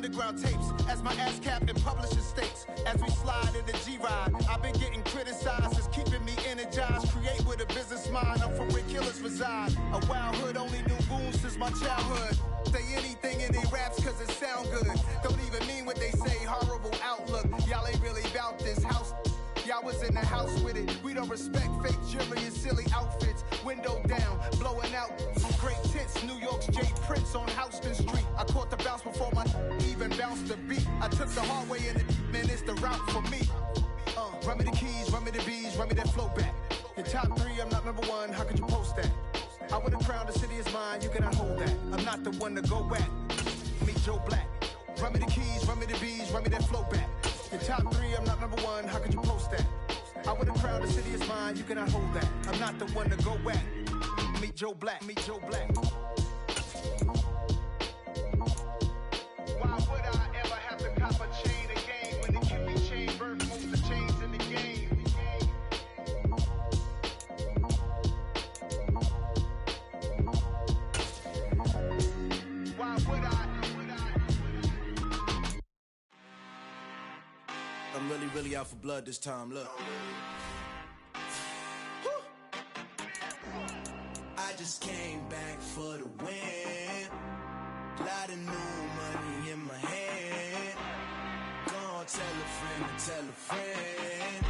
underground tapes as my ass cap in publishing states. As we slide in the G-Ride, I've been getting criticized as keeping me energized. Create with a business mind, I'm from where killers reside. A wild hood, only knew goons since my childhood. Say anything in they raps cause it sound good. Don't even mean what they say, horrible outlook. Y'all ain't really about this house. Y'all was in the house with it. We don't respect fake jewelry and silly outfits. Window down, blowing out great tents. New York's J. Prince on Houston Street. I caught the bounce before my even bounced the beat. I took the hard way in it, man, it's the route for me. Run me the keys, run me the bees, run me that flow back. Your top three, I'm not number one, how could you post that? I would've crowned the city is mine, you cannot hold that. I'm not the one to go back. Meet Joe Black. Run me the keys, run me the bees, run me that flow back. Your top three, I'm not number one, how could you post that? I would've crowned the city is mine, you cannot hold that. I'm not the one to go back. Meet Joe Black, meet Joe Black. Why would I ever have to cop a chain again when the kid be chain birth most the chains in the game? Why would I? I'm really out for blood this time, look. I just came back for the win. Lot of new money in my hand. Gonna tell a friend to tell a friend.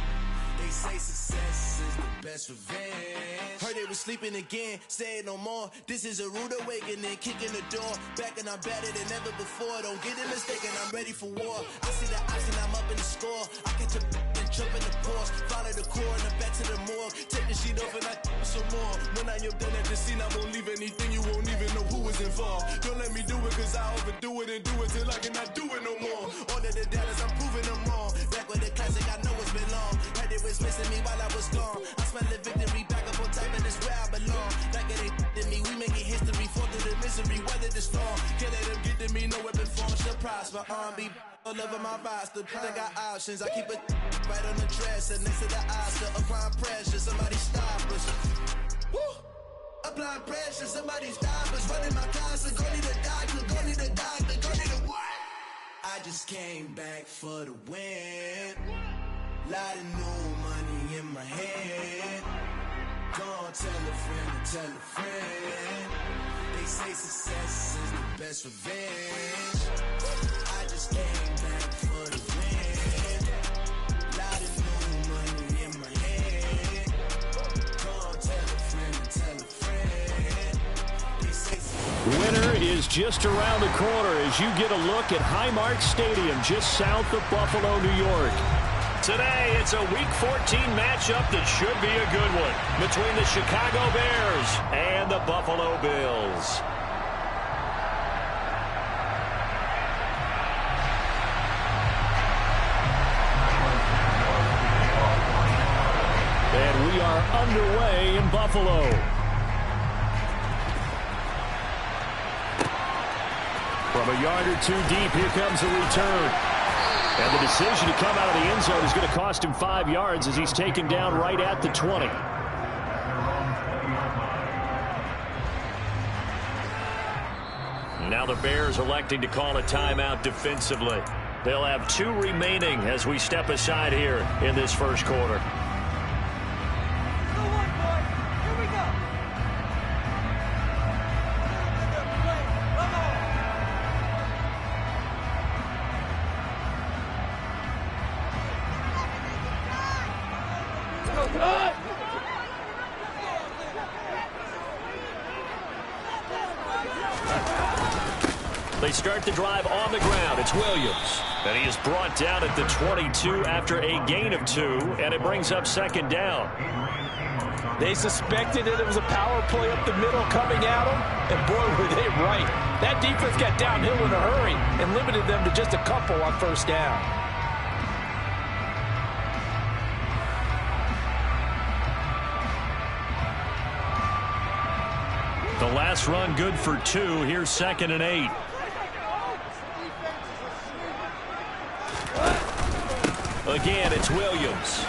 They say success is the best revenge. Heard they was sleeping again, say it no more. This is a rude awakening, kicking the door. Back and I'm better than ever before. Don't get it mistaken, I'm ready for war. I see the option, I'm up in the score. I catch a and jump in the Porsche. Follow the core and then back to the morgue. Take the sheet off and I some more. When I am done at the scene, I won't leave anything. You won't even know who was involved. Don't let me do it cause I overdo it and do it till I cannot do it no more. All of the doubters, I'm proving them wrong. Back with the classic, I know it's been long. Heard it was missing me while I was gone. I smell the victory, back up on time and it's where I belong. Like it ain't to me, we making history. Fall through the misery, weather the storm. Can't let them get to me, no weapon form shall prosper. R&B all over my roster, I got options. I keep it right on the dresser, next to the Oscar. Applying pressure, somebody stop us. Woo! Applying pressure, somebody stop us. Running my closet, go need a doctor, go need a doctor, go need a what? I just came back for the win. Lot of new money in my hand. Gonna tell a friend to tell a friend. They say success is the best revenge. I just came back for the win. Lot of new money in my hand. Gonna tell a friend to tell a friend. They say Winter is just around the corner as you get a look at Highmark Stadium just south of Buffalo, New York. Today, it's a Week 14 matchup that should be a good one between the Chicago Bears and the Buffalo Bills. And we are underway in Buffalo. From a yard or two deep, here comes a return. And the decision to come out of the end zone is going to cost him 5 yards as he's taken down right at the 20. Now the Bears electing to call a timeout defensively. They'll have 2 remaining as we step aside here in this first quarter. They start the drive on the ground. It's Williams. And he is brought down at the 22 after a gain of 2, and it brings up second down. They suspected that it was a power play up the middle coming at them, and boy, were they right. That defense got downhill in a hurry and limited them to just a couple on first down. The last run good for 2. Here's 2nd and 8. Again, it's Williams.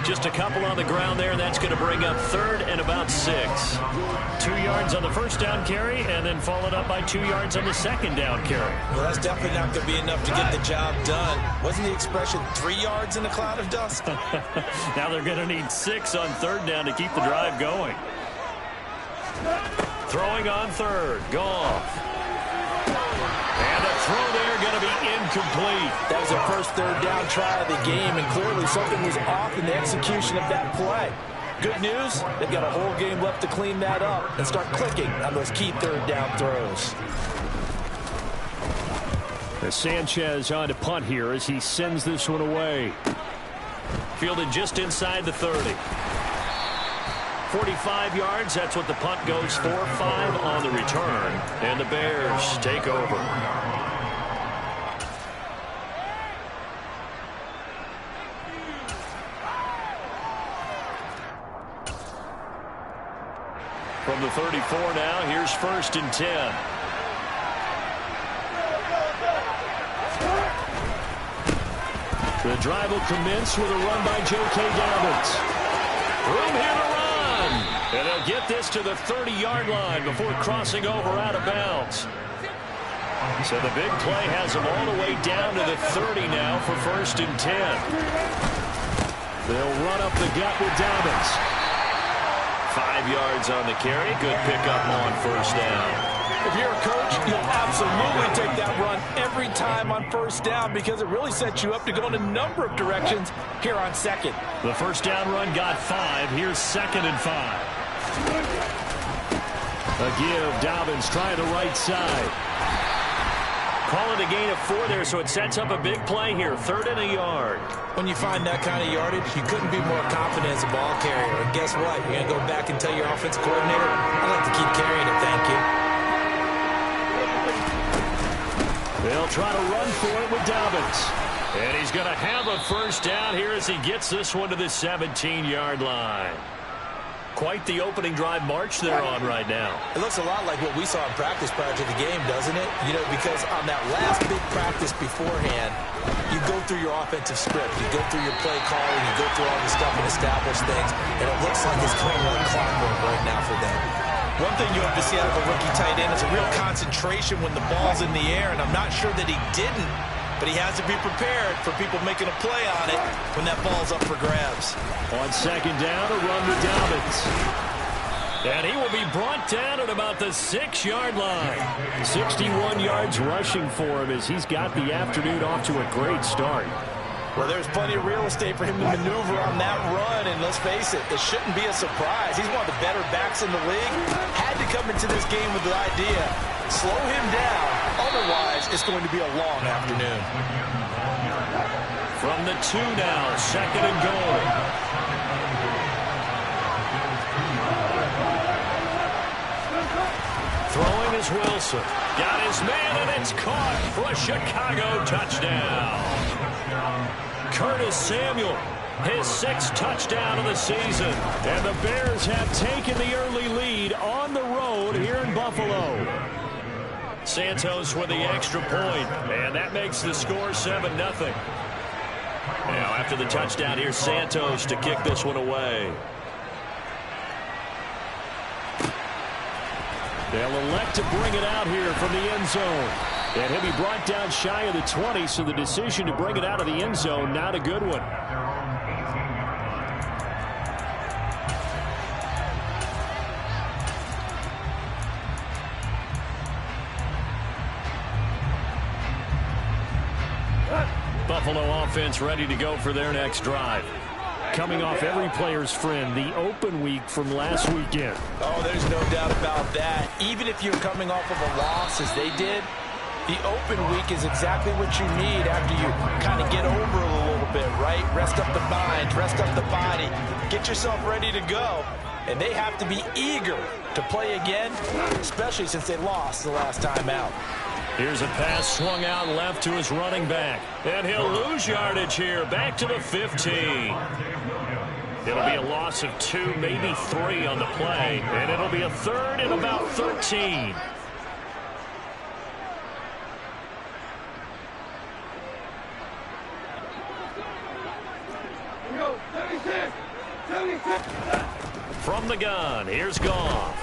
Just a couple on the ground there, and that's going to bring up third and about 6. 2 yards on the first down carry, and then followed up by 2 yards on the second down carry. Well, that's definitely not going to be enough to get the job done. Wasn't the expression 3 yards in a cloud of dust? Now they're going to need 6 on third down to keep the drive going. Throwing on third, Goff. And a throw there going to be incomplete. That was the first third down try of the game, and clearly something was off in the execution of that play. Good news, they've got a whole game left to clean that up and start clicking on those key third down throws. As Sanchez on to punt here as he sends this one away. Fielded just inside the 30. 45 yards, that's what the punt goes for. 5 on the return, and the Bears take over. From the 34 now, here's 1st and 10. The drive will commence with a run by J.K. Dobbins. Room here to run. And they'll get this to the 30-yard line before crossing over out of bounds. So the big play has them all the way down to the 30 now for 1st and 10. They'll run up the gut with Dobbins. 5 yards on the carry. Good pickup on 1st down. If you're a coach, you'll absolutely take that run every time on 1st down because it really sets you up to go in a number of directions here on 2nd. The 1st down run got 5. Here's 2nd and 5. A give. Dobbins trying the right side. Call it a gain of 4 there, so it sets up a big play here. 3rd and a yard. When you find that kind of yardage, you couldn't be more confident as a ball carrier. And guess what? You're going to go back and tell your offensive coordinator, I'd like to keep carrying it, thank you. They'll try to run for it with Dobbins. And he's going to have a 1st down here as he gets this one to the 17-yard line. Quite the opening drive march they're on right now. It looks a lot like what we saw in practice prior to the game, doesn't it? You know, because on that last big practice beforehand, you go through your offensive script, you go through your play calling, you go through all the stuff and establish things, and it looks like it's going like clockwork right now for them. One thing you have to see out of a rookie tight end is a real concentration when the ball's in the air, and I'm not sure that he didn't, but he has to be prepared for people making a play on it when that ball's up for grabs. On 2nd down, a run with Dobbins. And he will be brought down at about the 6-yard line. 61 yards rushing for him as he's got the afternoon off to a great start. Well, there's plenty of real estate for him to maneuver on that run, and let's face it, it shouldn't be a surprise. He's one of the better backs in the league. Had to come into this game with the idea, slow him down, otherwise it's going to be a long afternoon. From the 2 now, 2nd and goal. Throwing is Wilson. Got his man, and it's caught for a Chicago touchdown. Curtis Samuel, his 6th touchdown of the season. And the Bears have taken the early lead on the road here in Buffalo. Santos with the extra point, and that makes the score 7-0. Now, after the touchdown, here's Santos to kick this one away. They'll elect to bring it out here from the end zone. And he'll be brought down shy of the 20, so the decision to bring it out of the end zone, not a good one. Buffalo offense ready to go for their next drive. Coming off every player's friend, the open week from last weekend. Oh, there's no doubt about that. Even if you're coming off of a loss as they did, the open week is exactly what you need after you kind of get over it a little bit, right? Rest up the mind, rest up the body, get yourself ready to go. And they have to be eager to play again, especially since they lost the last time out. Here's a pass swung out left to his running back. And he'll lose yardage here, back to the 15. It'll be a loss of 2, maybe 3 on the play. And it'll be a 3rd and about 13. Go, 36. From the gun, here's Goff.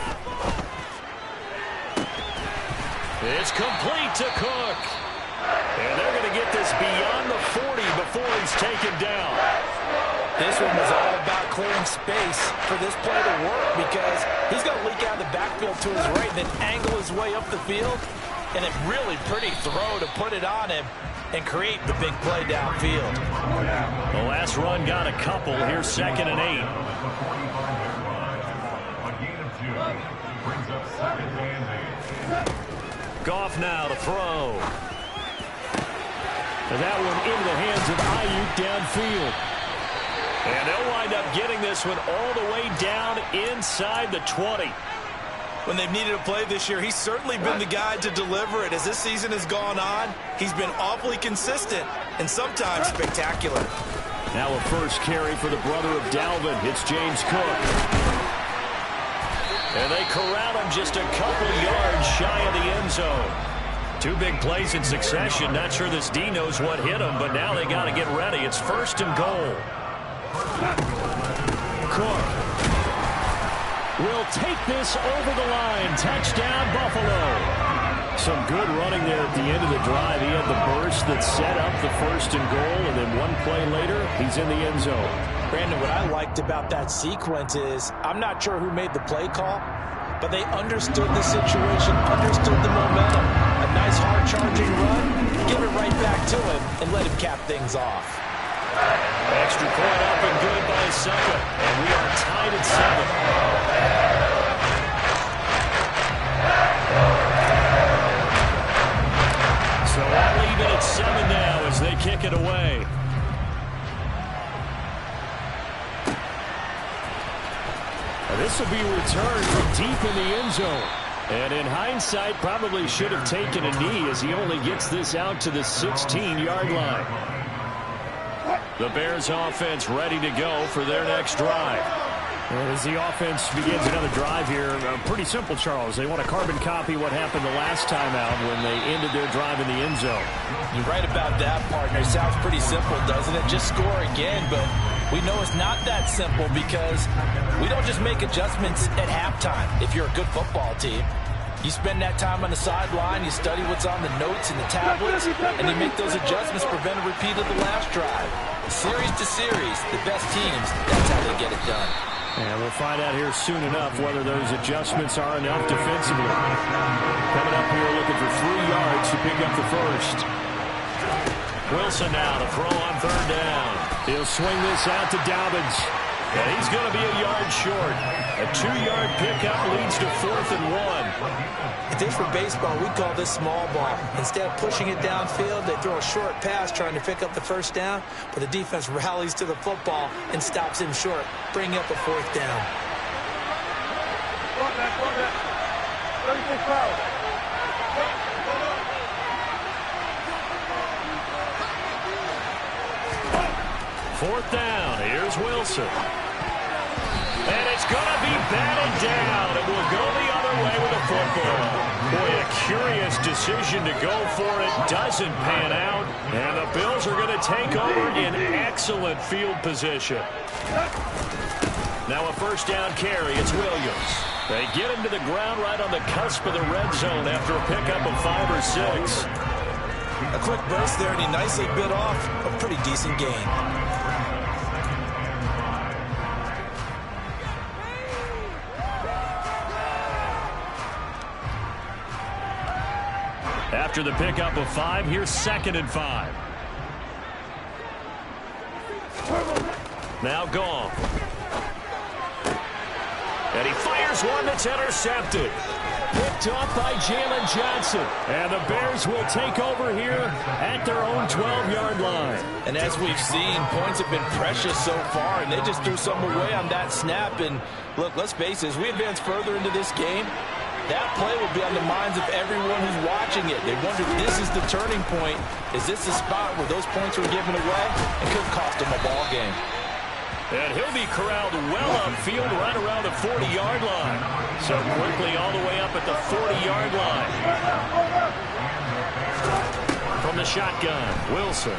It's complete to Cook. And they're going to get this beyond the 40 before he's taken down. This one was all about clearing space for this play to work because he's going to leak out of the backfield to his right and then angle his way up the field. And a really pretty throw to put it on him and create the big play downfield. The last run got a couple. Here's 2nd and 8. Goff now to throw. And that one into the hands of Ayuk downfield. And they'll wind up getting this one all the way down inside the 20. When they've needed a play this year, he's certainly been the guy to deliver it. As this season has gone on, he's been awfully consistent and sometimes spectacular. Now a first carry for the brother of Dalvin. It's James Cook. And they corral him just a couple yards shy of the end zone. 2 big plays in succession. Not sure this D knows what hit him, but now they got to get ready. It's 1st and goal. Cook will take this over the line. Touchdown, Buffalo. Some good running there at the end of the drive. He had the burst that set up the 1st and goal, and then 1 play later, he's in the end zone. Brandon, what I liked about that sequence is I'm not sure who made the play call, but they understood the situation, understood the momentum. A nice hard-charging run, give it right back to him, and let him cap things off. Extra point up and good by Succa, and we are tied at 7. So I'll leave it at 7 now as they kick it away. This will be returned from deep in the end zone. And in hindsight, probably should have taken a knee as he only gets this out to the 16-yard line. The Bears offense ready to go for their next drive. As the offense begins another drive here, pretty simple, Charles. They want to carbon copy what happened the last time out when they ended their drive in the end zone. You're right about that, partner. Sounds pretty simple, doesn't it? Just score again, but we know it's not that simple because we don't just make adjustments at halftime if you're a good football team. You spend that time on the sideline, you study what's on the notes and the tablets, and you make those adjustments, prevent a repeat of the last drive. Series to series, the best teams, that's how they get it done. And we'll find out here soon enough whether those adjustments are enough defensively. Coming up here looking for 3 yards to pick up the first. Wilson now to throw on 3rd down. He'll swing this out to Dobbins. And he's going to be a yard short. A 2-yard pickup leads to 4th and 1. If this were baseball, we'd call this small ball. Instead of pushing it downfield, they throw a short pass trying to pick up the 1st down, but the defense rallies to the football and stops him short, bringing up a 4th down. Fourth down. Here's Wilson. And it's going to be batted down. It will go the other way with the football. Boy, a curious decision to go for it. Doesn't pan out. And the Bills are going to take over in excellent field position. Now a 1st down carry. It's Williams. They get him to the ground right on the cusp of the red zone after a pickup of 5 or 6. A quick burst there, and he nicely bit off a pretty decent gain. After the pickup of 5, here's 2nd and 5. Now Goff. And he fires one that's intercepted. Picked off by Jalen Johnson. And the Bears will take over here at their own 12-yard line. And as we've seen, points have been precious so far, and they just threw some away on that snap. And look, let's face it, as we advance further into this game, that play will be on the minds of everyone who's watching it. They wonder if this is the turning point. Is this the spot where those points were given away? It could cost them a ball game. And he'll be corralled well upfield right around the 40-yard line. So quickly all the way up at the 40-yard line. From the shotgun, Wilson.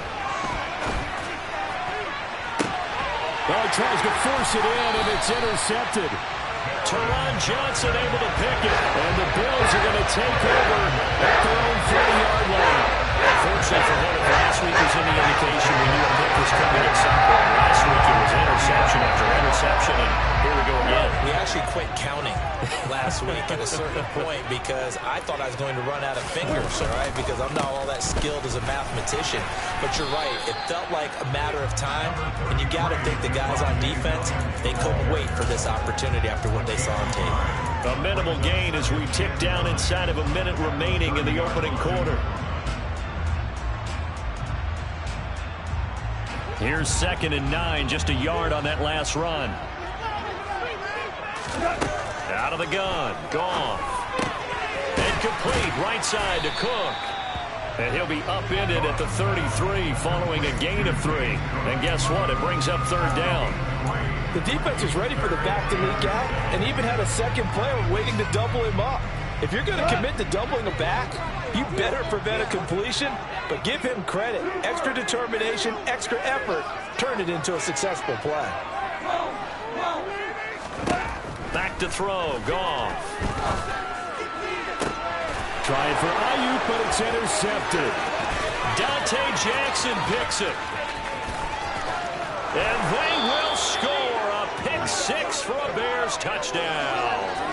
Oh, he tries to force it in, and it's intercepted. Teron Johnson able to pick it, and the Bills are going to take over at their own 40-yard line. Fortunately for him, if last week was any indication, we knew a pick was coming at some point. Last week it was interception after interception, and here we go again. We actually quit counting last week at a certain point because I thought I was going to run out of fingers, all right, because I'm not all that skilled as a mathematician. But you're right. It felt like a matter of time, and you got to think the guys on defense, they couldn't wait for this opportunity after what they saw on tape. A minimal gain as we tick down inside of a minute remaining in the opening quarter. Here's 2nd and 9, just a yard on that last run. Out of the gun, Goff. And complete, right side to Cook. And he'll be upended at the 33 following a gain of 3. And guess what? It brings up 3rd down. The defense is ready for the back to leak out and even had a second player waiting to double him up. If you're going to commit to doubling a back, you better prevent a completion, but give him credit. Extra determination, extra effort, turn it into a successful play. Back to throw, Goff. Trying for Ayuk, but it's intercepted. Dante Jackson picks it. And they will score a pick 6 for a Bears touchdown.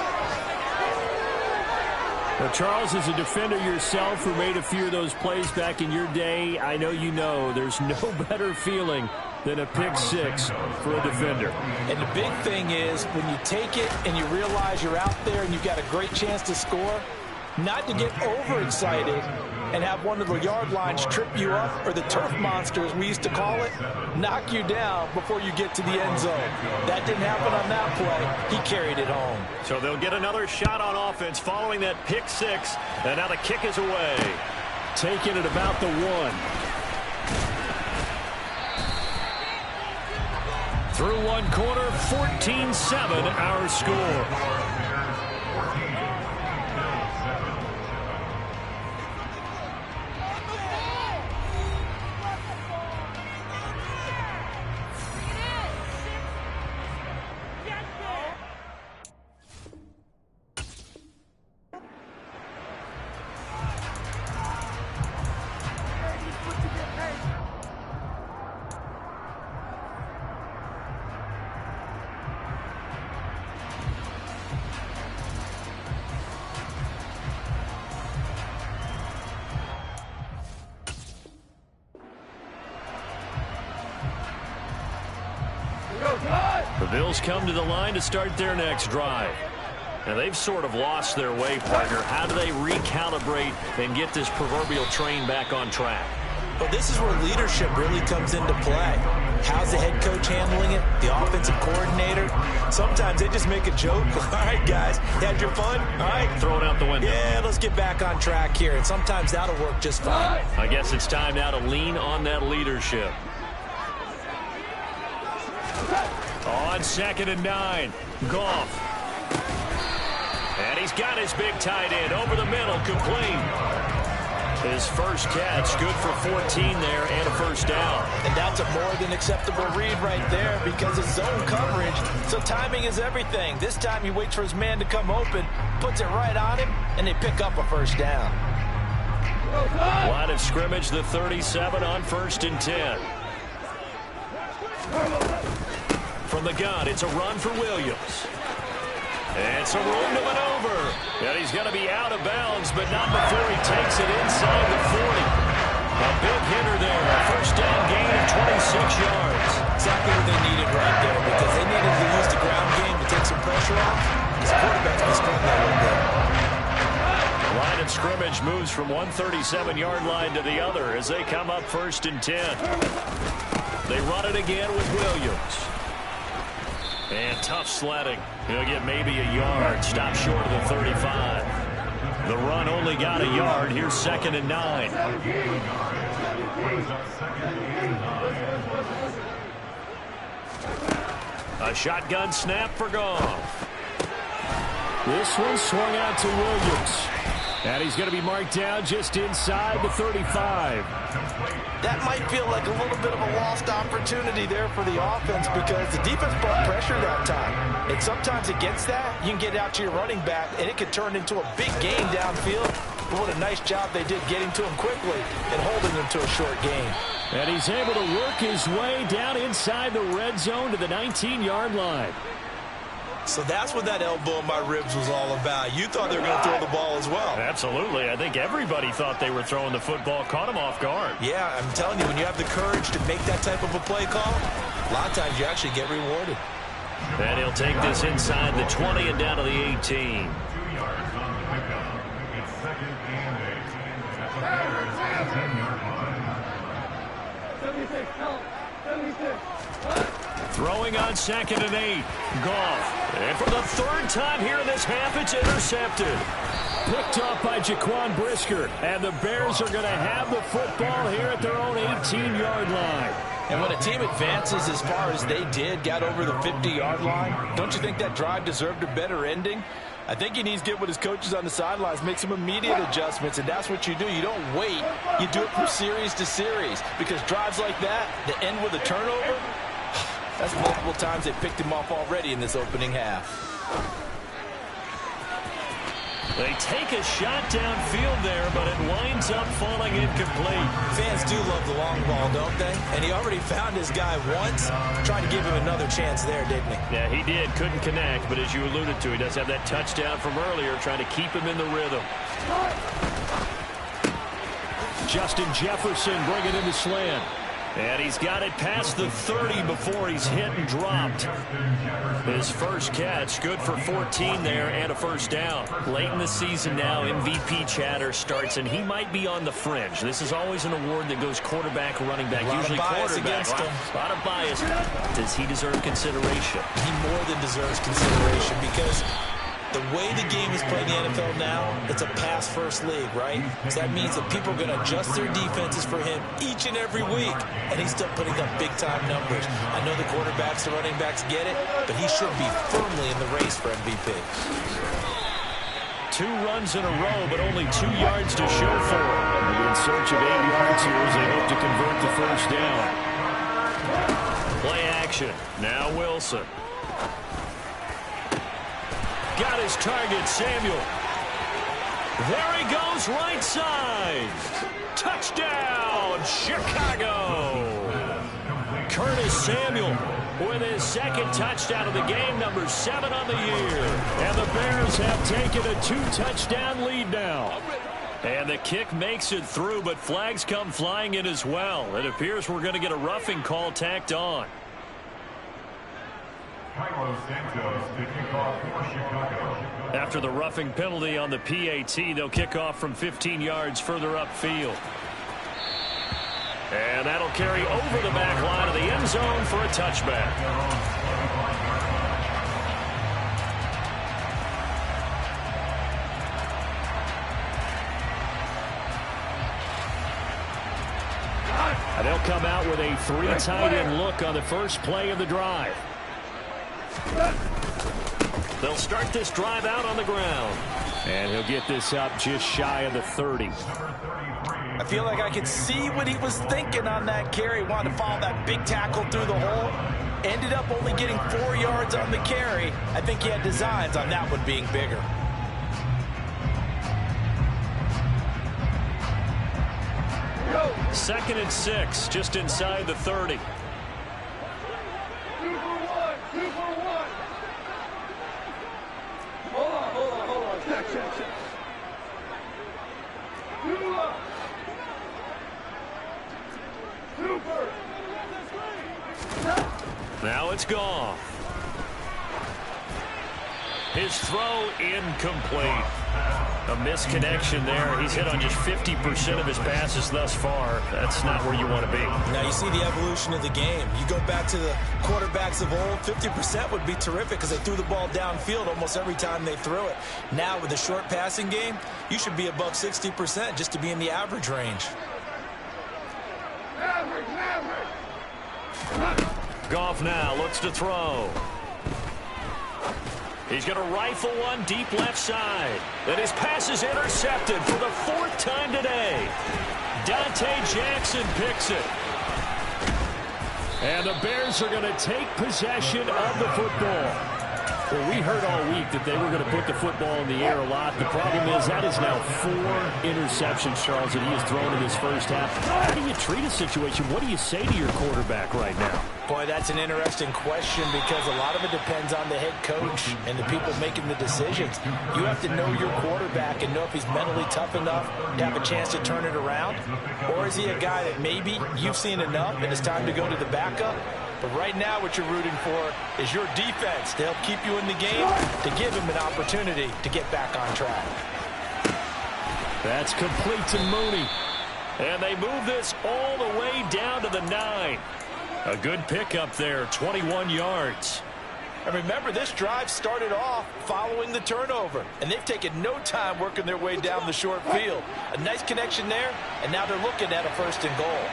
Now, Charles, as a defender yourself who made a few of those plays back in your day, I know you know there's no better feeling than a pick 6 for a defender. And the big thing is when you take it and you realize you're out there and you've got a great chance to score, not to get overexcited and have one of the yard lines trip you up, or the turf monster, as we used to call it, knock you down before you get to the end zone. That didn't happen on that play. He carried it home. So they'll get another shot on offense following that pick 6, and now the kick is away. Taking it about the 1. Through one quarter, 14-7 our score. The Bills come to the line to start their next drive. Now, they've sort of lost their way, partner. How do they recalibrate and get this proverbial train back on track? Well, this is where leadership really comes into play. How's the head coach handling it? The offensive coordinator? Sometimes they just make a joke. All right, guys, you had your fun? All right. Throw it out the window. Yeah, let's get back on track here. And sometimes that'll work just fine. I guess it's time now to lean on that leadership. On 2nd and 9, Goff. And he's got his big tight end over the middle, complete. His first catch, good for 14 there and a first down. And that's a more than acceptable read right there because it's zone coverage, so timing is everything. This time he waits for his man to come open, puts it right on him, and they pick up a first down. Line of scrimmage, the 37 on 1st and 10. From the gun, it's a run for Williams. And some room to maneuver. And he's going to be out of bounds, but not before he takes it inside the 40. A big hitter there. A first down gain of 26 yards. Exactly what they needed right there because they needed to use the ground game to take some pressure off. His quarterback's been struggling a little bit. Line of scrimmage moves from one 37-yard line to the other as they come up 1st and 10. They run it again with Williams. And tough sledding. He'll get maybe a yard. Stop short of the 35. The run only got a yard. Here's 2nd and 9. A shotgun snap for Goff. This one swung out to Williams. And he's going to be marked down just inside the 35. That might feel like a little bit of a lost opportunity there for the offense because the defense brought pressure that time. And sometimes against that, you can get out to your running back, and it could turn into a big gain downfield. But what a nice job they did getting to him quickly and holding him to a short gain. And he's able to work his way down inside the red zone to the 19-yard line. So that's what that elbow in my ribs was all about. You thought they were going to throw the ball as well. Absolutely. I think everybody thought they were throwing the football, caught him off guard. Yeah, I'm telling you, when you have the courage to make that type of a play call, a lot of times you actually get rewarded. And he'll take this inside the 20 and down to the 18. Throwing on 2nd and 8. Goff. And for the third time here in this half, it's intercepted. Picked off by Jaquan Brisker. And the Bears are going to have the football here at their own 18-yard line. And when a team advances as far as they did, got over the 50-yard line, don't you think that drive deserved a better ending? I think he needs to get with his coaches on the sidelines, make some immediate adjustments, and that's what you do. You don't wait. You do it from series to series because drives like that that end with a turnover, that's multiple times they picked him off already in this opening half. They take a shot downfield there, but it winds up falling incomplete. Fans do love the long ball, don't they? And he already found his guy once. Tried to give him another chance there, didn't he? Yeah, he did. Couldn't connect, but as you alluded to, he does have that touchdown from earlier, trying to keep him in the rhythm. Justin Jefferson bringing in the slant. And he's got it past the 30 before he's hit and dropped. His first catch, good for 14 there and a first down. Late in the season now, MVP chatter starts, and he might be on the fringe. This is always an award that goes quarterback, running back, usually quarterback. A lot of bias. Does he deserve consideration? He more than deserves consideration because the way the game is played in the NFL now, it's a pass-first league, right? So that means that people are going to adjust their defenses for him each and every week, and he's still putting up big-time numbers. I know the quarterbacks, the running backs get it, but he should be firmly in the race for MVP. 2 runs in a row, but only 2 yards to show for it. In search of 8 yards here as they hope to convert the first down. Play action. Now Wilson. Got his target, Samuel. There he goes, right side. Touchdown, Chicago. Curtis Samuel with his second touchdown of the game, number 7 on the year. And the Bears have taken a 2-touchdown lead now. And the kick makes it through, but flags come flying in as well. It appears we're going to get a roughing call tacked on. After the roughing penalty on the PAT, they'll kick off from 15 yards further upfield. And that'll carry over the back line of the end zone for a touchback. And they'll come out with a 3 tight end look on the first play of the drive. They'll start this drive out on the ground. And he'll get this up just shy of the 30. I feel like I could see what he was thinking on that carry. Wanted to follow that big tackle through the hole. Ended up only getting 4 yards on the carry. I think he had designs on that one being bigger. Second and 6, just inside the 30. Now it's gone. His throw incomplete. A misconnection there. He's hit on just 50% of his passes thus far. That's not where you want to be. Now you see the evolution of the game. You go back to the quarterbacks of old, 50% would be terrific because they threw the ball downfield almost every time they threw it. Now with the short passing game, you should be above 60% just to be in the average range. Goff now looks to throw. He's going to rifle one deep left side. And his pass is intercepted for the 4th time today. Dante Jackson picks it. And the Bears are going to take possession of the football. Well, we heard all week that they were going to put the football in the air a lot. The problem is that is now 4 interceptions, Charles, that he has thrown in his first half. How do you treat a situation? What do you say to your quarterback right now? Boy, that's an interesting question because a lot of it depends on the head coach and the people making the decisions. You have to know your quarterback and know if he's mentally tough enough to have a chance to turn it around. Or is he a guy that maybe you've seen enough and it's time to go to the backup? But right now what you're rooting for is your defense to help keep you in the game, to give him an opportunity to get back on track. That's complete to Mooney. And they move this all the way down to the 9. A good pickup there, 21 yards. And remember, this drive started off following the turnover, and they've taken no time working their way down the short field. A nice connection there, and now they're looking at a 1st and goal.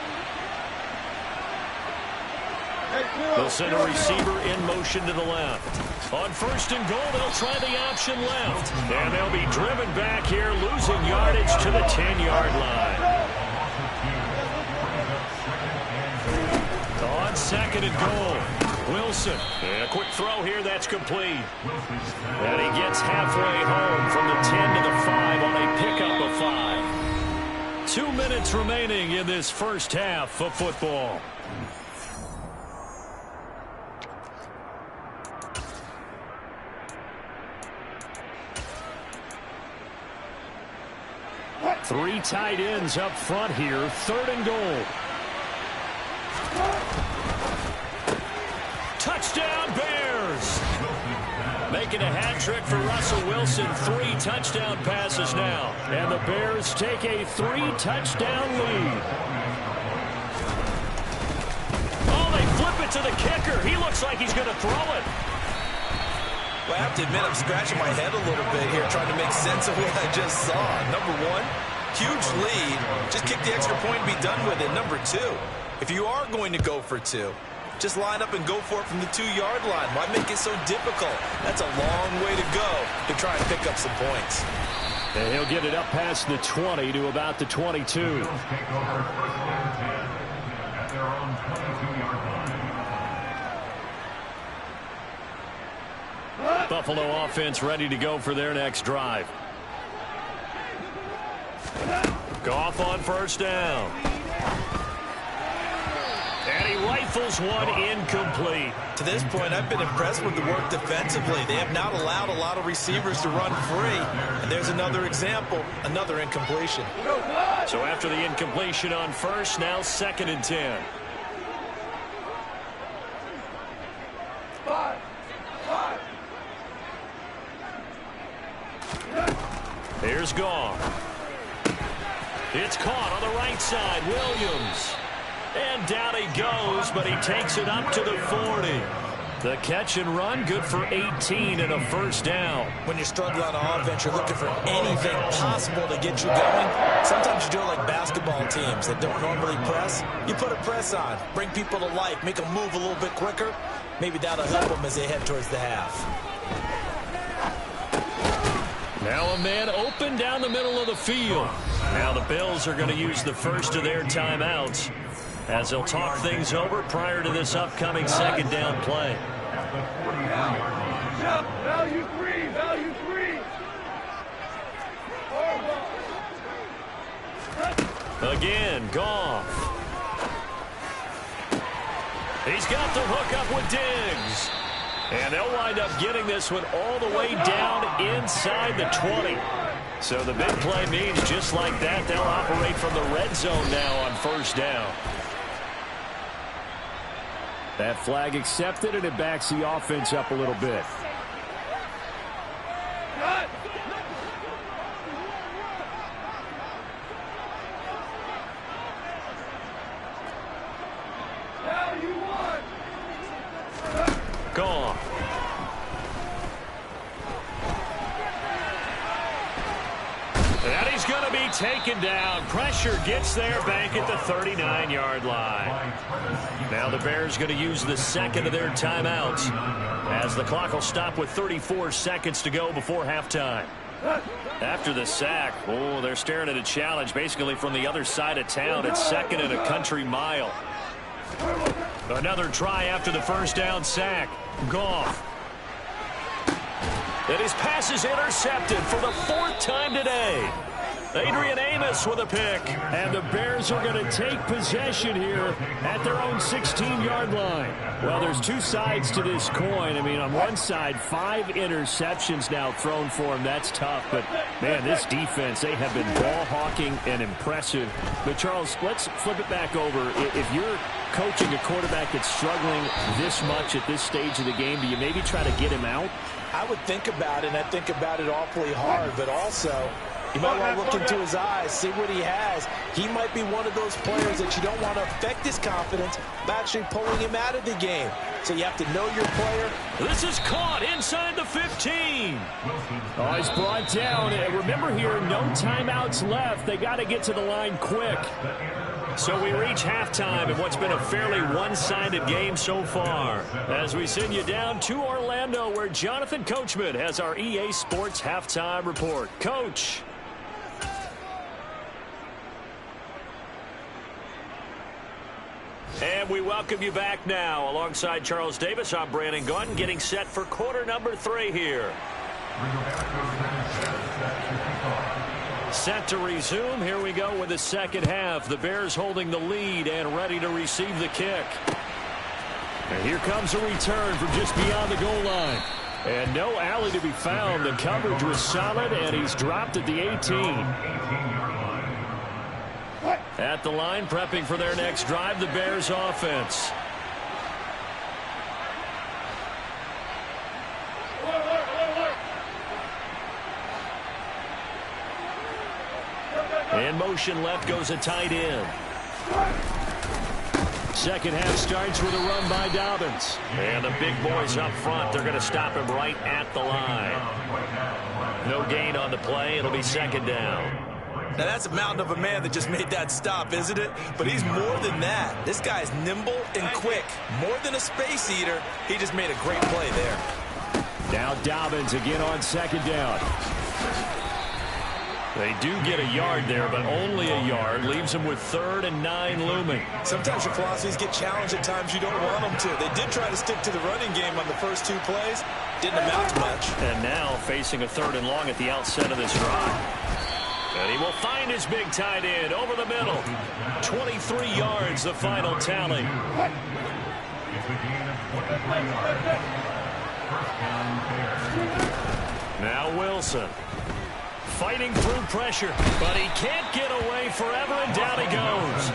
They'll send a receiver in motion to the left. On 1st and goal, they'll try the option left. And they'll be driven back here, losing yardage to the 10-yard line. On 2nd and goal, Wilson. And a quick throw here, that's complete. And he gets halfway home from the 10 to the 5 on a pickup of 5. 2 minutes remaining in this first half of football. Three tight ends up front here. 3rd and goal. Touchdown Bears! Making a hat trick for Russell Wilson. 3 touchdown passes now. And the Bears take a 3-touchdown lead. Oh, they flip it to the kicker. He looks like he's going to throw it. Well, I have to admit, I'm scratching my head a little bit here trying to make sense of what I just saw. Number 1, huge lead. Just kick the extra point and be done with it. Number 2, if you are going to go for 2, just line up and go for it from the 2-yard line. Why make it so difficult? That's a long way to go to try and pick up some points. And he'll get it up past the 20 to about the 22. Buffalo offense ready to go for their next drive. Goff on 1st down. And he rifles one incomplete. To this point, I've been impressed with the work defensively. They have not allowed a lot of receivers to run free. And there's another example, another incompletion. So after the incompletion on 1st, now 2nd and 10. Here's Goff. It's caught on the right side. Williams. And down he goes, but he takes it up to the 40. The catch and run, good for 18 and a 1st down. When you're struggling on offense, you're looking for anything possible to get you going. Sometimes you do it like basketball teams that don't normally press. You put a press on, bring people to life, make them move a little bit quicker. Maybe that'll help them as they head towards the half. Now a man open down the middle of the field. Now the Bills are going to use the first of their timeouts as they'll talk things over prior to this upcoming 2nd down play. Value three, value 3. Again, Goff. He's got the hook up with Diggs. And they'll wind up getting this one all the way down inside the 20. So the big play means just like that, they'll operate from the red zone now on 1st down. That flag accepted, and it backs the offense up a little bit. Gone. And he's going to be taken down. Pressure gets there back at the 39-yard line. Now the Bears going to use the second of their timeouts as the clock will stop with 34 seconds to go before halftime. After the sack, they're staring at a challenge basically from the other side of town. It's second and a country mile. Another try after the first down sack. Goff. And his pass is intercepted for the fourth time today. Adrian Amos with a pick. And the Bears are going to take possession here at their own 16-yard line. Well, there's two sides to this coin. I mean, on one side, 5 interceptions now thrown for him. That's tough. But, man, this defense, they have been ball hawking and impressive. But, Charles, let's flip it back over. If you're coaching a quarterback that's struggling this much at this stage of the game, do you maybe try to get him out? I would think about it, and I think about it awfully hard, but also you might want to look into his eyes, see what he has. He might be one of those players that you don't want to affect his confidence by actually pulling him out of the game. So you have to know your player. This is caught inside the 15. Oh, he's brought down. And remember here, no timeouts left. They got to get to the line quick. So we reach halftime in what's been a fairly one-sided game so far. As we send you down to Orlando, where Jonathan Coachman has our EA Sports halftime report. Coach. And we welcome you back now. Alongside Charles Davis, I'm Brandon Gunn, getting set for quarter number 3 here. Set to resume. Here we go with the second half. The Bears holding the lead and ready to receive the kick. And here comes a return from just beyond the goal line. And no alley to be found. The coverage was solid, and he's dropped at the 18. At the line, prepping for their next drive, the Bears offense. In motion left goes a tight end. Second half starts with a run by Dobbins. And the big boys up front, they're going to stop him right at the line. No gain on the play. It'll be second down. Now, that's a mountain of a man that just made that stop, isn't it? But he's more than that. This guy's nimble and quick. More than a space eater. He just made a great play there. Now Dobbins again on second down. They do get a yard there, but only a yard. Leaves them with 3rd and 9 looming. Sometimes your philosophies get challenged at times you don't want them to. They did try to stick to the running game on the first 2 plays. Didn't amount to much. And now facing a 3rd and long at the outset of this drive. And he will find his big tight end over the middle. 23 yards, the final tally. Now Wilson. Fighting through pressure, but he can't get away forever, and down he goes.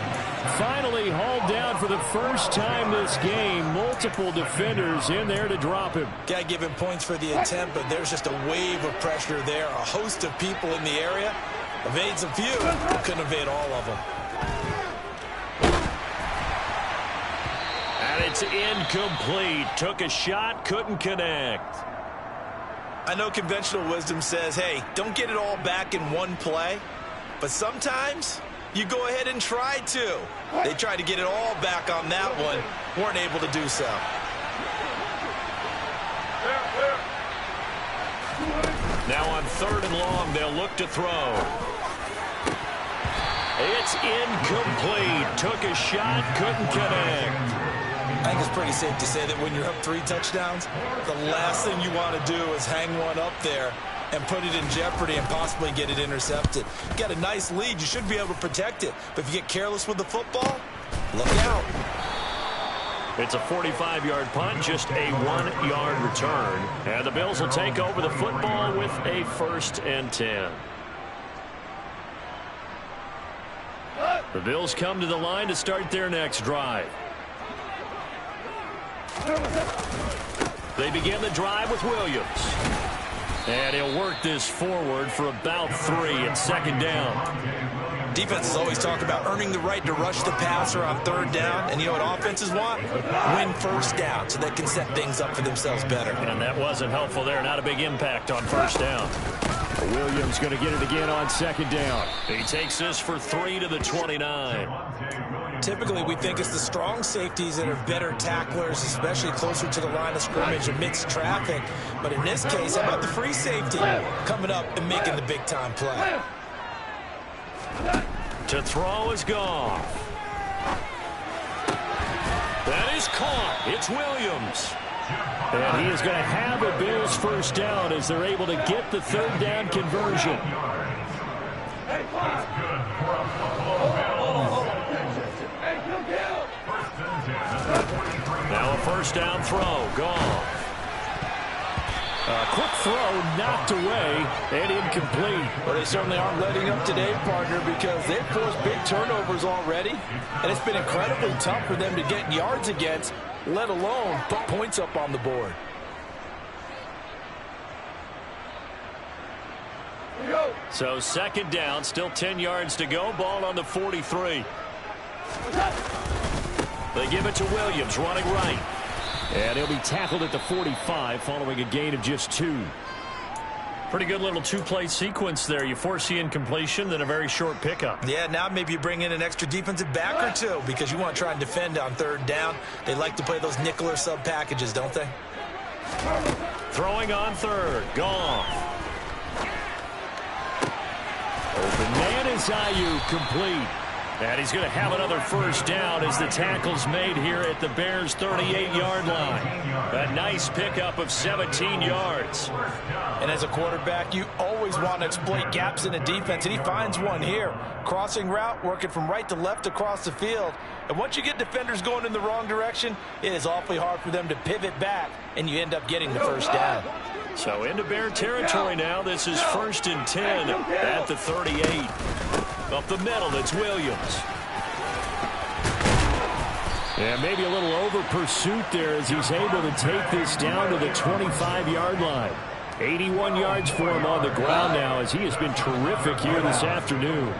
Finally hauled down for the first time this game. Multiple defenders in there to drop him. Got to give him points for the attempt, but there's just a wave of pressure there. A host of people in the area. Evades a few, but couldn't evade all of them. And it's incomplete. Took a shot, couldn't connect. I know conventional wisdom says, hey, don't get it all back in one play. But sometimes you go ahead and try to. They tried to get it all back on that one. Weren't able to do so. Now on 3rd and long, they'll look to throw. It's incomplete. Took a shot, couldn't connect. I think it's pretty safe to say that when you're up 3 touchdowns, the last thing you want to do is hang one up there and put it in jeopardy and possibly get it intercepted. You got a nice lead. You should be able to protect it. But if you get careless with the football, look out. It's a 45-yard punt, just a 1-yard return. And the Bills will take over the football with a 1st and 10. The Bills come to the line to start their next drive. They begin the drive with Williams. And he'll work this forward for about 3 at second down. Defenses always talk about earning the right to rush the passer on 3rd down. And you know what offenses want? Win 1st down so they can set things up for themselves better. And that wasn't helpful there. Not a big impact on 1st down. Williams going to get it again on second down. He takes this for 3 to the 29. Typically, we think it's the strong safeties that are better tacklers, especially closer to the line of scrimmage amidst traffic. But in this case, how about the free safety coming up and making the big-time play? To throw is Goff. That is caught. It's Williams. And he is going to have a Bills first down as they're able to get the third down conversion. Now a first down throw. Goff. A quick throw knocked away and incomplete. Well, they certainly aren't letting up today, partner, because they've forced big turnovers already, and it's been incredibly tough for them to get yards against, let alone put points up on the board. So second down, still 10 yards to go. Ball on the 43. They give it to Williams, running right. And he'll be tackled at the 45 following a gain of just 2. Pretty good little two-play sequence there. You force the incompletion, then a very short pickup. Yeah, now maybe you bring in an extra defensive back or two because you want to try and defend on third down. They like to play those nickel or sub packages, don't they? Throwing on third. Goff. Open man is Ayuk, complete. And he's going to have another first down as the tackle's made here at the Bears' 38-yard line. A nice pickup of 17 yards. And as a quarterback, you always want to exploit gaps in the defense, and he finds one here. Crossing route, working from right to left across the field. And once you get defenders going in the wrong direction, it is awfully hard for them to pivot back, and you end up getting the first down. So into Bear territory now. This is 1st and 10 at the 38. Up the middle, it's Williams. And maybe a little over pursuit there as he's able to take this down to the 25-yard line. 81 yards for him on the ground now as he has been terrific here this afternoon.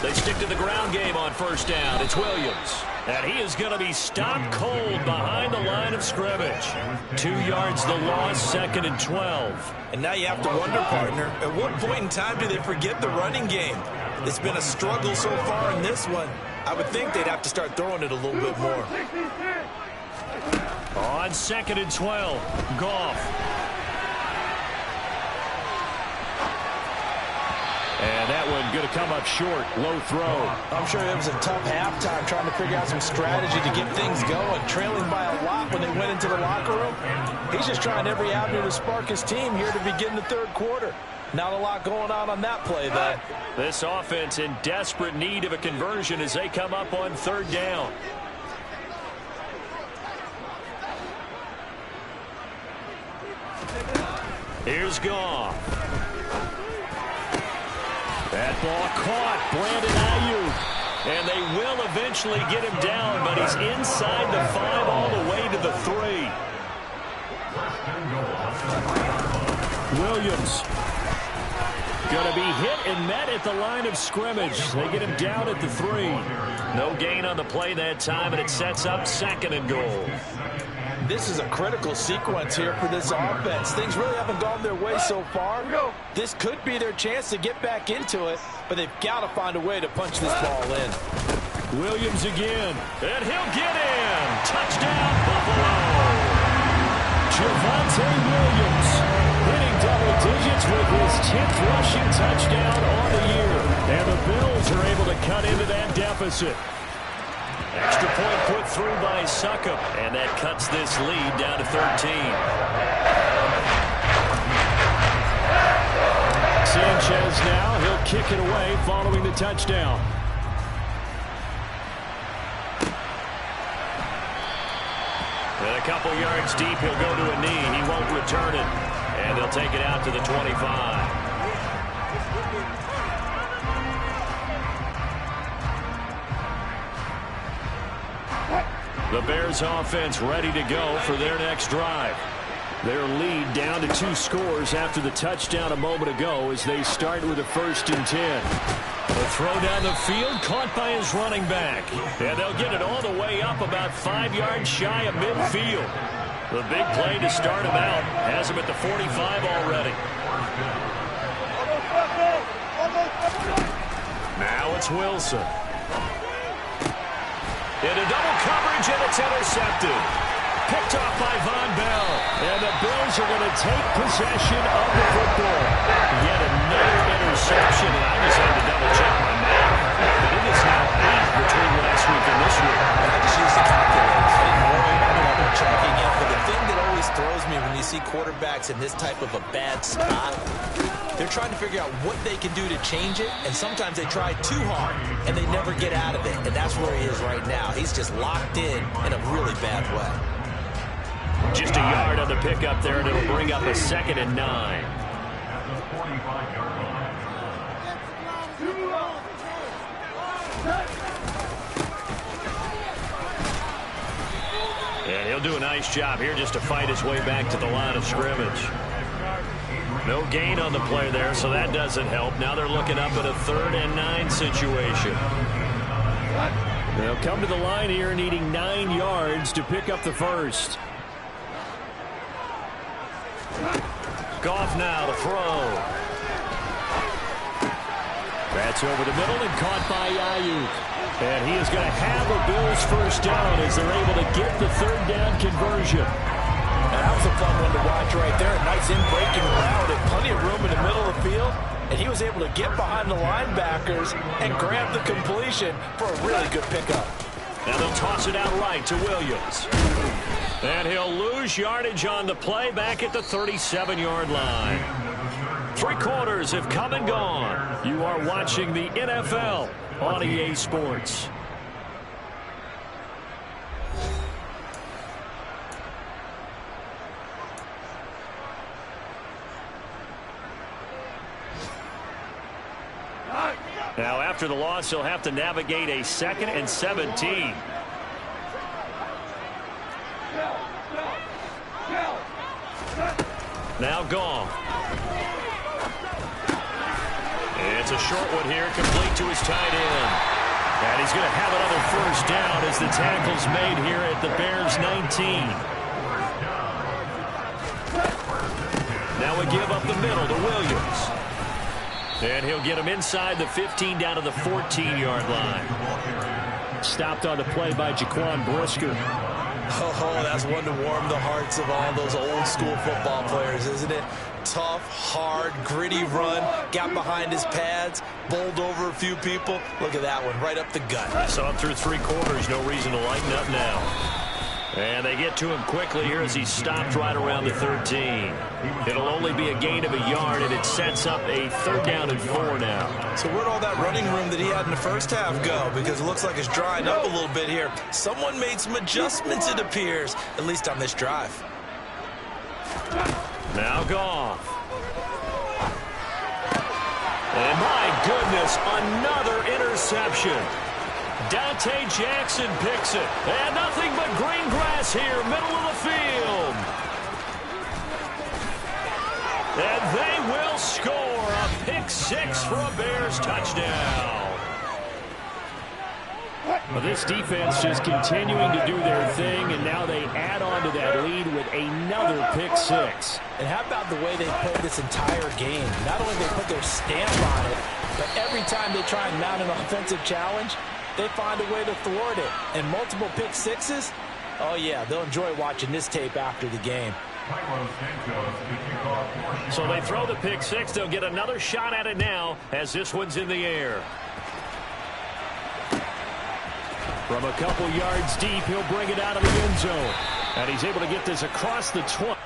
They stick to the ground game on first down. It's Williams. And he is going to be stopped cold behind the line of scrimmage. 2 yards the loss, 2nd and 12. And now you have to wonder, partner, at what point in time do they forget the running game? It's been a struggle so far in this one. I would think they'd have to start throwing it a little bit more. On 2nd and 12, Goff. And that one going to come up short. Low throw. I'm sure it was a tough halftime trying to figure out some strategy to get things going. Trailing by a lot when they went into the locker room. He's just trying every avenue to spark his team here to begin the third quarter. Not a lot going on that play, though. This offense in desperate need of a conversion as they come up on third down. Here's Goff. That ball caught. Brandon Ayuk. And they will eventually get him down, but he's inside the 5 all the way to the 3. Williams going to be hit and met at the line of scrimmage. They get him down at the 3. No gain on the play that time, and it sets up 2nd and goal. This is a critical sequence here for this offense. Things really haven't gone their way so far. This could be their chance to get back into it, but they've got to find a way to punch this ball in. Williams again, and he'll get in. Touchdown, Buffalo. Javonte Williams hitting double digits with his 10th rushing touchdown on the year. And the Bills are able to cut into that deficit. Extra point put through by Succop, and that cuts this lead down to 13. Sanchez now, he'll kick it away following the touchdown. And a couple yards deep, he'll go to a knee. He won't return it, and they'll take it out to the 25. The Bears offense ready to go for their next drive. Their lead down to 2 scores after the touchdown a moment ago as they start with a 1st and 10. The throw down the field, caught by his running back. And they'll get it all the way up about 5 yards shy of midfield. The big play to start him out has him at the 45 already. Now it's Wilson. Into double coverage, and it's intercepted. Picked off by Von Bell. And the Bills are going to take possession of the football. Yet another interception. And I just had to double-check my math. But it is now 8 between last week and this week. I just used the calculator. I didn't worry about double-checking it. But the thing that always throws me when you see quarterbacks in this type of a bad spot, they're trying to figure out what they can do to change it, and sometimes they try too hard, and they never get out of it. And that's where he is right now. He's just locked in a really bad way. Just a yard on the pickup there, and it'll bring up a 2nd and 9. And he'll do a nice job here just to fight his way back to the line of scrimmage. No gain on the play there, so that doesn't help. Now they're looking up at a 3rd and 9 situation. They'll come to the line here needing 9 yards to pick up the first. Goff now to throw. That's over the middle and caught by Ayuk. And he is going to have a Bills first down as they're able to get the 3rd down conversion. That was a fun one to watch right there. A nice in-breaking route and plenty of room in the middle of the field. And he was able to get behind the linebackers and grab the completion for a really good pickup. Now they'll toss it out right to Williams. And he'll lose yardage on the play back at the 37-yard line. 3 quarters have come and gone. You are watching the NFL on EA Sports. Now, after the loss, he'll have to navigate a 2nd and 17. Now Goff. It's a short one here, complete to his tight end. And he's going to have another first down as the tackle's made here at the Bears' 19. Now we give up the middle to Williams. And he'll get him inside the 15 down to the 14-yard line. Stopped on the play by Jaquan Brisker. Oh, that's one to warm the hearts of all those old-school football players, isn't it? Tough, hard, gritty run. Got behind his pads, bowled over a few people. Look at that one, right up the gut. Saw him through 3 quarters. No reason to lighten up now. And they get to him quickly here as he stopped right around the 13. It'll only be a gain of a yard, and it sets up a 3rd down and 4 now. So where'd all that running room that he had in the first half go? Because it looks like it's drying up a little bit here. Someone made some adjustments, it appears, at least on this drive. Now Goff. And my goodness, another interception. Dante Jackson picks it. And nothing but green grass here, middle of the field. And they will score a pick-6 for a Bears touchdown. Well, this defense just continuing to do their thing, and now they add on to that lead with another pick-6. And how about the way they played this entire game? Not only they put their stamp on it, but every time they try and mount an offensive challenge, they find a way to thwart it. And multiple pick-6s, oh yeah, they'll enjoy watching this tape after the game. So they throw the pick-6. They'll get another shot at it now as this one's in the air. From a couple yards deep, he'll bring it out of the end zone. And he's able to get this across the 20.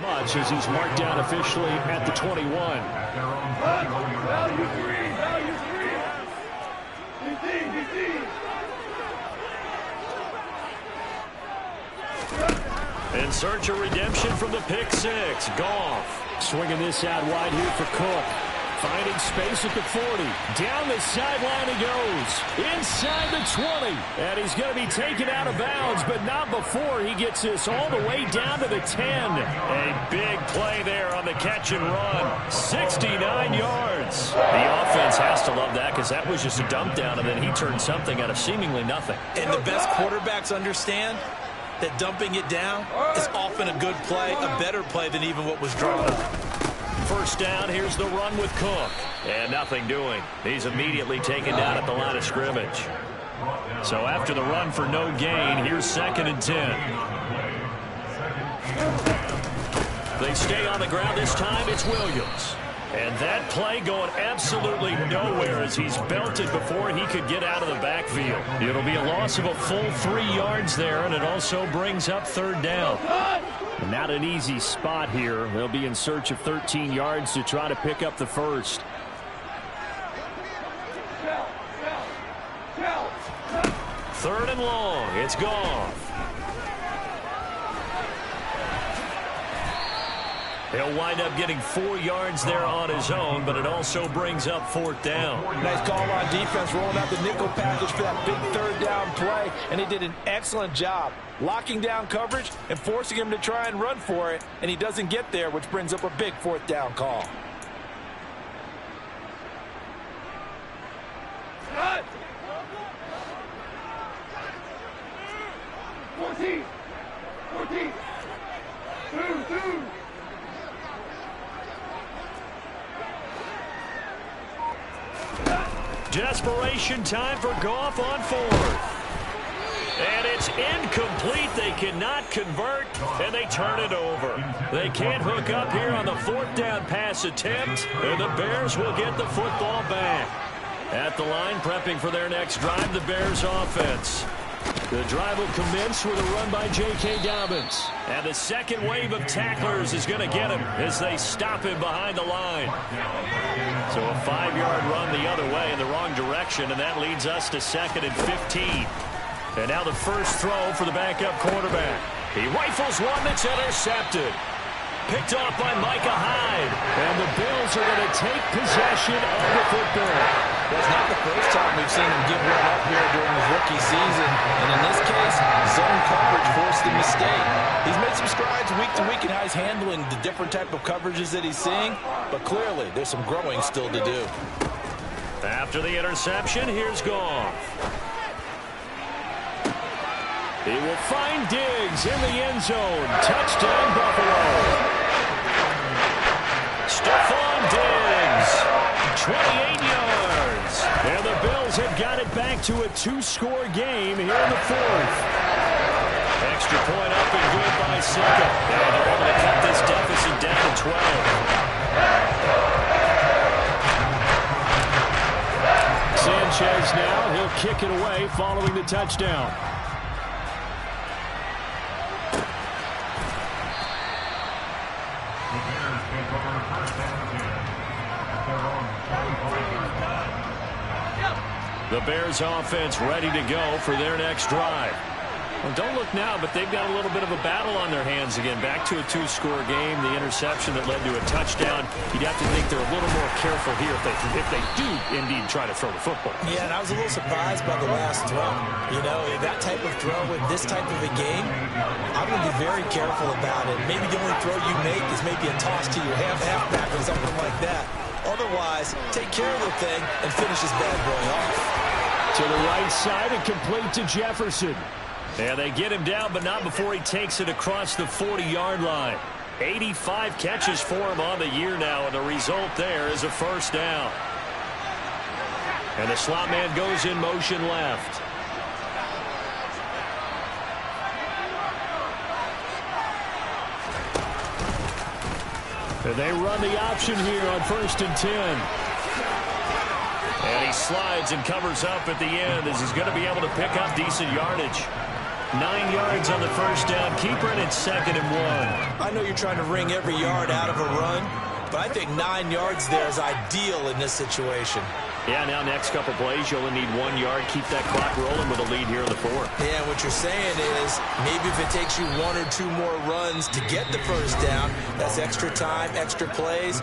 Much as he's marked down officially at the 21. In search of redemption from the pick-6. Goff swinging this out wide here for Cook. Finding space at the 40. Down the sideline he goes. Inside the 20. And he's going to be taken out of bounds, but not before he gets this all the way down to the 10. A big play there on the catch and run. 69 yards. The offense has to love that because that was just a dump down, and then he turned something out of seemingly nothing. And the best quarterbacks understand that dumping it down is often a good play, a better play than even what was drawn up. First down, here's the run with Cook. And nothing doing. He's immediately taken down at the line of scrimmage. So after the run for no gain, here's 2nd and 10. They stay on the ground. This time it's Williams. And that play going absolutely nowhere as he's belted before he could get out of the backfield. It'll be a loss of a full 3 yards there, and it also brings up 3rd down. And not an easy spot here. They'll be in search of 13 yards to try to pick up the first. Third and long. It's gone. He'll wind up getting 4 yards there on his own, but it also brings up 4th down. Nice call on defense, rolling out the nickel package for that big 3rd down play, and he did an excellent job locking down coverage and forcing him to try and run for it, and he doesn't get there, which brings up a big 4th down call. Cut! 14! 14! 2! Desperation time for Goff on 4th. And it's incomplete. They cannot convert, and they turn it over. They can't hook up here on the 4th down pass attempt, and the Bears will get the football back. At the line, prepping for their next drive, the Bears offense. The drive will commence with a run by J.K. Dobbins. And the second wave of tacklers is going to get him as they stop him behind the line. So a 5-yard run the other way in the wrong direction, and that leads us to 2nd and 15. And now the first throw for the backup quarterback. He rifles one that's intercepted. Picked off by Micah Hyde. And the Bills are going to take possession of the football. That's not the first time we've seen him give one up here during his rookie season. And in this case, zone coverage forced the mistake. He's made some strides week to week in how he's handling the different type of coverages that he's seeing. But clearly, there's some growing still to do. After the interception, here's Goff. He will find Diggs in the end zone. Touchdown, Buffalo. Stephon Diggs, 28 yards. And the Bills have got it back to a 2-score game here in the 4th. Extra point up and good by Sika. And they're able to cut this deficit down to 12. Sanchez now, he'll kick it away following the touchdown. The Bears offense ready to go for their next drive. Well, don't look now, but they've got a little bit of a battle on their hands again. Back to a 2-score game. The interception that led to a touchdown. You'd have to think they're a little more careful here if they do indeed try to throw the football. Yeah, and I was a little surprised by the last throw. You know, that type of throw with this type of a game, I'm going to be very careful about it. Maybe the only throw you make is maybe a toss to your halfback or something like that. Otherwise, take care of the thing and finish this bad boy off. To the right side and complete to Jefferson. And they get him down, but not before he takes it across the 40-yard line. 85 catches for him on the year now, and the result there is a first down. And the slot man goes in motion left. And they run the option here on 1st and 10. And he slides and covers up at the end as he's going to be able to pick up decent yardage. 9 yards on the first down. Keeper, and it's 2nd and 1. I know you're trying to wring every yard out of a run, but I think 9 yards there is ideal in this situation. Yeah, now next couple plays, you only need 1 yard. Keep that clock rolling with a lead here in the 4th. Yeah, what you're saying is maybe if it takes you 1 or 2 more runs to get the first down, that's extra time, extra plays.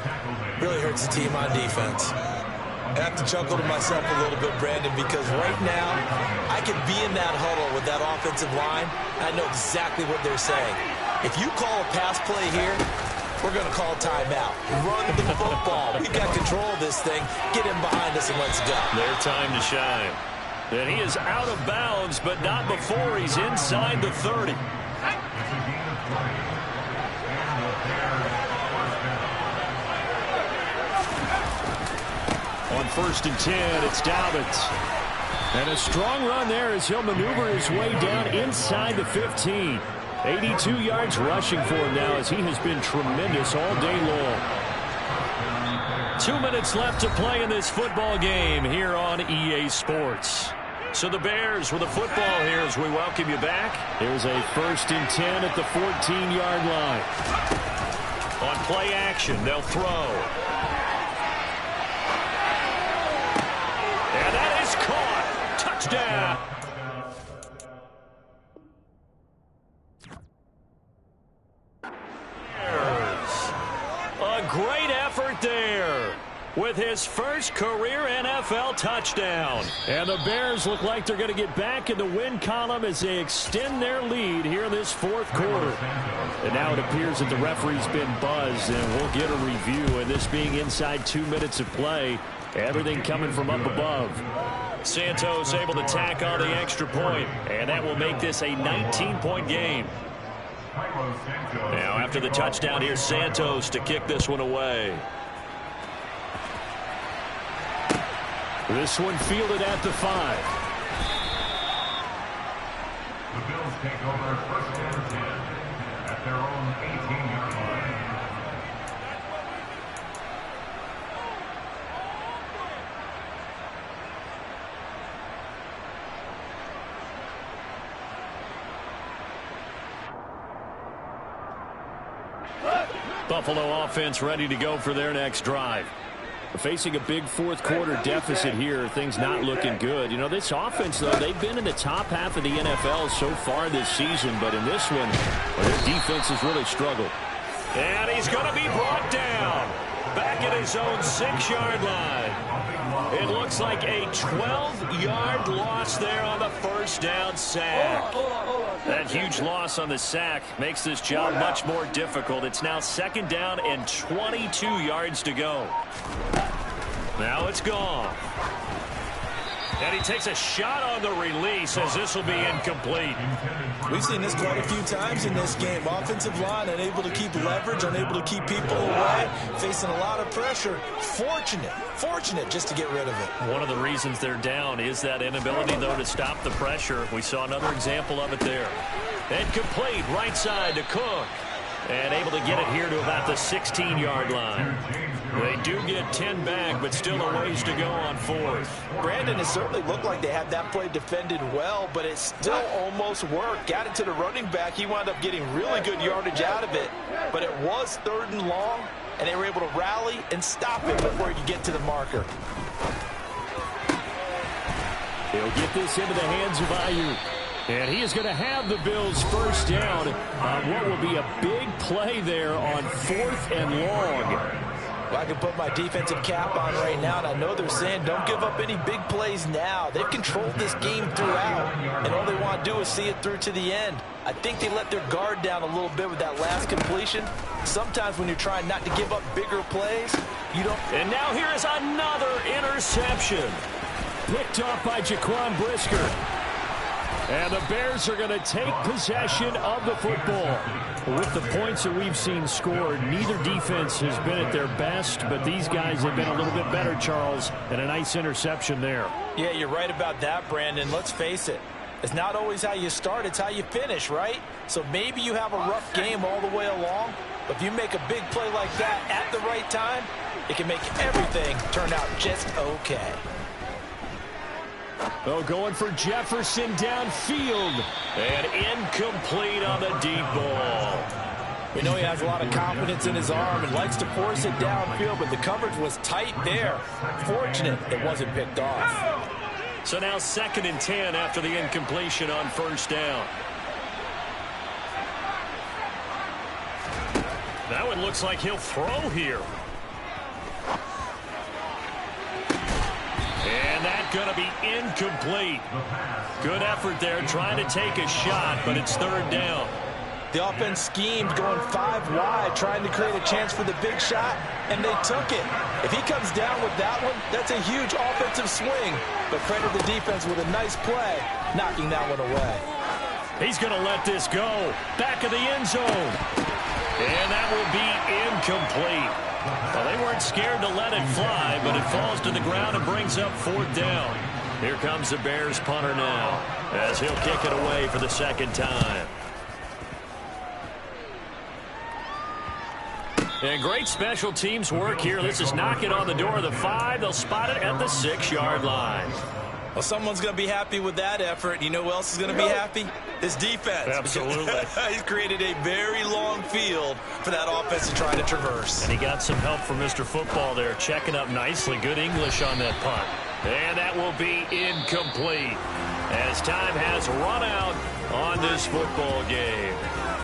Really hurts the team on defense. I have to chuckle to myself a little bit, Brandon, because right now I could be in that huddle with that offensive line. I know exactly what they're saying. If you call a pass play here, we're going to call timeout. Run the football. We've got control of this thing. Get him behind us and let's go. Their time to shine. And he is out of bounds, but not before he's inside the 30. On 1st and 10, it's Dobbins. And a strong run there as he'll maneuver his way down inside the 15. 82 yards rushing for him now as he has been tremendous all day long. 2 minutes left to play in this football game here on EA Sports. So the Bears with the football here as we welcome you back. Here's a 1st and 10 at the 14-yard line. On play action, they'll throw. And that is caught. Touchdown. A great effort there with his first career NFL touchdown. And the Bears look like they're going to get back in the win column as they extend their lead here in this 4th quarter. And now it appears that the referee's been buzzed, and we'll get a review. And this being inside 2 minutes of play, everything coming from up above. Santos able to tack on the extra point, and that will make this a 19-point game. Now after the touchdown, here's Santos to kick this one away. This one fielded at the 5. The Bills take over 1st and 10 at their own 18-yard line. Buffalo offense ready to go for their next drive. Facing a big 4th quarter deficit here, things not looking good. You know, this offense, though, they've been in the top half of the NFL so far this season, but in this one, well, their defense has really struggled. And he's going to be brought down back at his own 6-yard line. It looks like a 12-yard loss there on the 1st down sack. That huge loss on the sack makes this job much more difficult. It's now 2nd down and 22 yards to go. Now it's gone. And he takes a shot on the release as this will be incomplete. We've seen this quite a few times in this game. Offensive line unable to keep leverage, unable to keep people away, facing a lot of pressure. Fortunate just to get rid of it. One of the reasons they're down is that inability, though, to stop the pressure. We saw another example of it there. And complete right side to Cook. And able to get it here to about the 16-yard line. They do get 10 back, but still a ways to go on 4th. Brandon, it certainly looked like they had that play defended well, but it still almost worked. Got it to the running back. He wound up getting really good yardage out of it, but it was 3rd and long, and they were able to rally and stop it before he could get to the marker. He'll get this into the hands of Ayuk. And he is going to have the Bills' 1st down on what will be a big play there on 4th and long. Well, I can put my defensive cap on right now, and I know they're saying don't give up any big plays now. They've controlled this game throughout, and all they want to do is see it through to the end. I think they let their guard down a little bit with that last completion. Sometimes when you're trying not to give up bigger plays, you don't. And now here is another interception. Picked off by Jaquan Brisker. And the Bears are going to take possession of the football. With the points that we've seen scored, neither defense has been at their best, but these guys have been a little bit better, Charles, and a nice interception there. Yeah, you're right about that, Brandon. Let's face it. It's not always how you start, it's how you finish, right? So maybe you have a rough game all the way along, but if you make a big play like that at the right time, it can make everything turn out just okay. Oh, going for Jefferson downfield. And incomplete on the deep ball. We know he has a lot of confidence in his arm and likes to force it downfield, but the coverage was tight there. Fortunate it wasn't picked off. So now 2nd and 10 after the incompletion on 1st down. That one looks like he'll throw here. going to be incomplete. Good effort there trying to take a shot, but it's third down. The offense schemed going 5 wide, trying to create a chance for the big shot, and they took it. If he comes down with that one, that's a huge offensive swing. But credit the defense with a nice play, knocking that one away. He's going to let this go. Back of the end zone. And that will be incomplete. Well, they weren't scared to let it fly, but it falls to the ground and brings up fourth down. Here comes the Bears punter now, as he'll kick it away for the second time. And great special teams work here. This is knocking on the door of the 5. They'll spot it at the 6-yard line. Well, someone's going to be happy with that effort. You know who else is going to be happy? His defense. Absolutely. He's created a very long field for that offense to try to traverse. And he got some help from Mr. Football there, checking up nicely. Good English on that punt. And that will be incomplete as time has run out on this football game.